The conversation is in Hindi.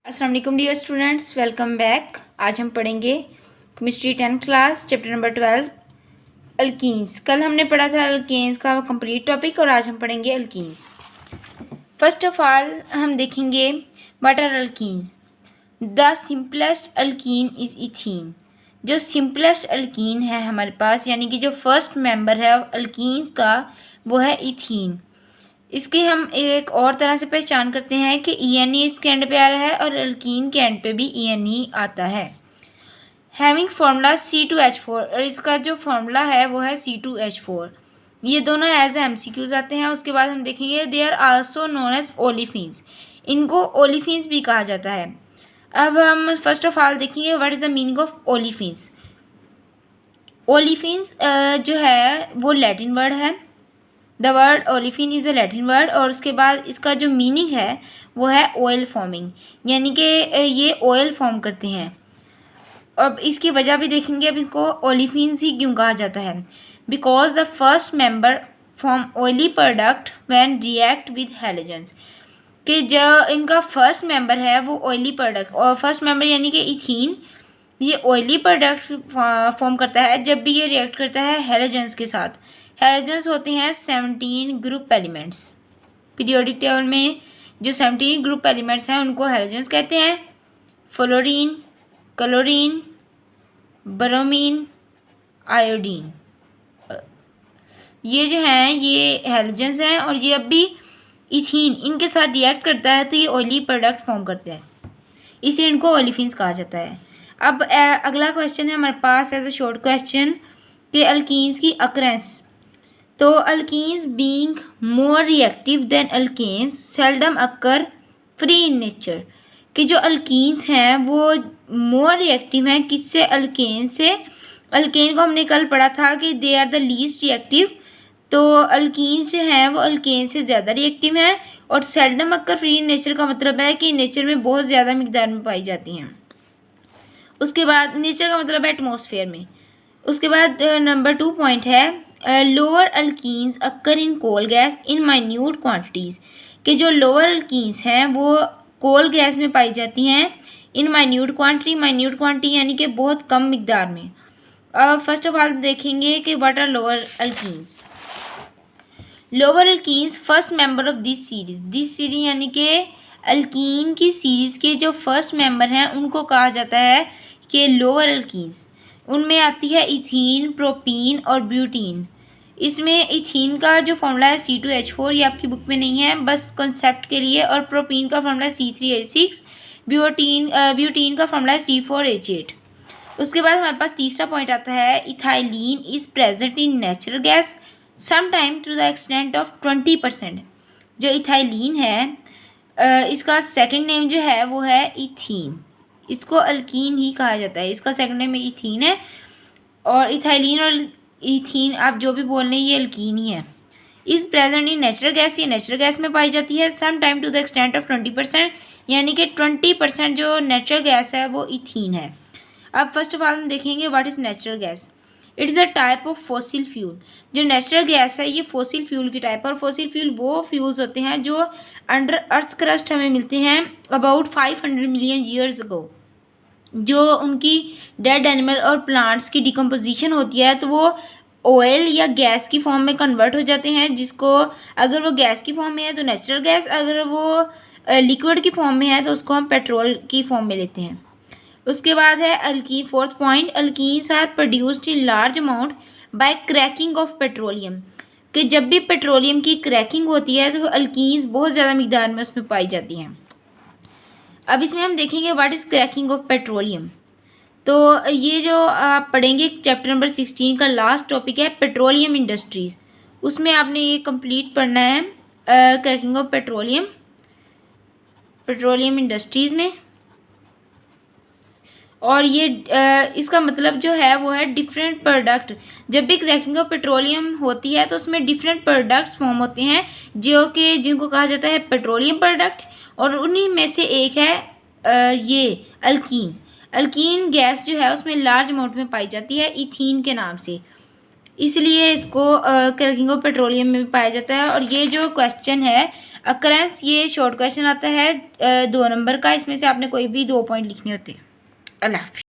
अस्सलाम वालेकुम डियर स्टूडेंट्स, वेलकम बैक। आज हम पढ़ेंगे chemistry 10th class chapter number 12 alkenes. कल हमने पढ़ा था अल्केन्स का कंप्लीट टॉपिक और आज हम पढ़ेंगे अल्कीन्स। फर्स्ट ऑफ ऑल हम देखेंगे what are alkenes. The simplest alkene is ethene. जो सिंपलेस्ट अल्कीन है हमारे पास, यानी कि जो फर्स्ट मेंबर है अल्कीन्स का, वो है इथीन। इसकी हम एक और तरह से पहचान करते हैं कि ई इसके एंड पे आ रहा है और अल्कीन के एंड पे भी ई आता है। हैविंग फार्मूला C2H4 और इसका जो फार्मूला है वो है C2H4। ये दोनों एज MCQs आते हैं। उसके बाद हम देखेंगे they are also known as olefins. इनको ओलिफिन्स भी कहा जाता है। अब हम फर्स्ट ऑफ ऑल देखेंगे what is the meaning of olefins. Olefins जो है वो लैटिन वर्ड है। The word olefin is a Latin word और उसके बाद इसका जो मीनिंग है वो है ऑयल फॉर्मिंग, यानी कि ये ऑयल फॉर्म करते हैं। अब इसकी वजह भी देखेंगे। अब इसको ओलिफिन्स ही क्यों कहा जाता है, because the first member form oily product when react with halogens. कि जो इनका फर्स्ट मेंबर है वो ऑयली प्रोडक्ट, और फर्स्ट मेंबर यानी कि इथीन, ये ऑयली प्रोडक्ट फॉर्म करता है जब भी ये रिएक्ट करता है हैलोजेंस के साथ। हैलोजेंस होते हैं 17 ग्रुप एलिमेंट्स। पीरियोडिक टेबल में जो 17 ग्रुप एलिमेंट्स हैं उनको हैलोजेंस कहते हैं। फ्लोरीन, क्लोरीन, ब्रोमीन, आयोडीन, ये जो हैं ये हैलोजेंस हैं और ये अब भी इथीन इनके साथ रिएक्ट करता है तो ये ऑयली प्रोडक्ट फॉर्म करते हैं, इसलिए इनको ओलिफिन्स कहा जाता है। अब अगला क्वेश्चन है हमारे पास एज अ शॉर्ट क्वेश्चन कि अल्कीन्स की अकरेंस। तो alkenes being more reactive than alkanes seldom occur free in nature. कि जो अल्कीन्स हैं वो मोर रिएक्टिव हैं किससे, अल्केन से। अल्केन को हमने कल पढ़ा था कि they are the least reactive, तो अल्कीन्स जो हैं वो अल्केन से ज़्यादा रिएक्टिव हैं। और seldom occur free in nature का मतलब है कि नेचर में बहुत ज़्यादा मिकदार में पाई जाती हैं। उसके बाद नेचर का मतलब है एटमॉस्फेयर में। उसके बाद नंबर 2 पॉइंट है lower alkenes occur in coal gas in minute quantities. कि जो लोअर अल्कीन्स हैं वो कोल गैस में पाई जाती हैं in minute quantity. Minute quantity यानी कि बहुत कम मिकदार में। अब फर्स्ट ऑफ ऑल देखेंगे कि what are lower alkenes. Lower alkenes first member of this series यानी कि अल्कीन की सीरीज़ के जो फर्स्ट मेंबर हैं उनको कहा जाता है कि लोअर अल्कीन्स। उनमें आती है इथीन, प्रोपीन और ब्यूटीन। इसमें इथीन का जो फॉर्मूला है C2H4, ये आपकी बुक में नहीं है, बस कॉन्सेप्ट के लिए। और प्रोपीन का फॉर्मूला है C3H6। ब्यूटीन का फॉर्मूला है C4H8। उसके बाद हमारे पास तीसरा पॉइंट आता है ethylene is present in natural gas sometime to the extent of 20%। जो इथाइलिन है इसका सेकंड नेम जो है वो है इथीन। इसको अल्कीन ही कहा जाता है, इसका सेकंड नेम इथीन है। और इथाइलिन और इथीन आप जो भी बोल रहे हैं ये अल्कीन ही है। इस प्रेजेंट इन नेचुरल गैस, ये नेचुरल गैस में पाई जाती है। Some time to the extent of 20%, यानी कि 20% जो नेचुरल गैस है वो इथीन है। अब फर्स्ट ऑफ ऑल हम देखेंगे what is natural gas. It is a type of fossil fuel. जो नेचुरल गैस है ये फॉसिल फ्यूल की टाइप है। और फॉसिल फ्यूल वो फ्यूल्स होते हैं जो अंडर अर्थ क्रस्ट हमें मिलते हैं अबाउट 500 मिलियन ईयर्स अगो। जो उनकी डेड एनिमल और प्लांट्स की डिकम्पोजिशन होती है तो वो ऑयल या गैस की फॉर्म में कन्वर्ट हो जाते हैं, जिसको अगर वो गैस की फॉर्म में है तो नेचुरल गैस, अगर वो लिक्विड की फॉर्म में है तो उसको हम पेट्रोल की फॉर्म में लेते हैं। उसके बाद है alkene. Fourth point, alkenes are produced in large amount by cracking of petroleum. कि जब भी पेट्रोलियम की क्रैकिंग होती है तो अल्कीन्स बहुत ज़्यादा मिकदार में उसमें पाई जाती हैं। अब इसमें हम देखेंगे what is cracking of petroleum. तो ये जो आप पढ़ेंगे चैप्टर नंबर 16 का लास्ट टॉपिक है पेट्रोलियम इंडस्ट्रीज़। उसमें आपने ये कंप्लीट पढ़ना है क्रैकिंग ऑफ पेट्रोलियम इंडस्ट्रीज़ में। और ये इसका मतलब जो है वो है डिफरेंट प्रोडक्ट। जब भी क्रैकिंग ऑफ पेट्रोलियम होती है तो उसमें डिफरेंट प्रोडक्ट्स फॉर्म होते हैं जिनको कहा जाता है पेट्रोलियम प्रोडक्ट। और उन्हीं में से एक है ये अल्कीन। अल्कीन गैस जो है उसमें लार्ज अमाउंट में पाई जाती है इथीन के नाम से, इसलिए इसको क्रैकिंग ऑफ पेट्रोलियम में पाया जाता है। और ये जो क्वेश्चन है अकरेंस ये शॉर्ट क्वेश्चन आता है 2 नंबर का, इसमें से आपने कोई भी 2 पॉइंट लिखने होते हैं। अल्लाह हाफ़िज़।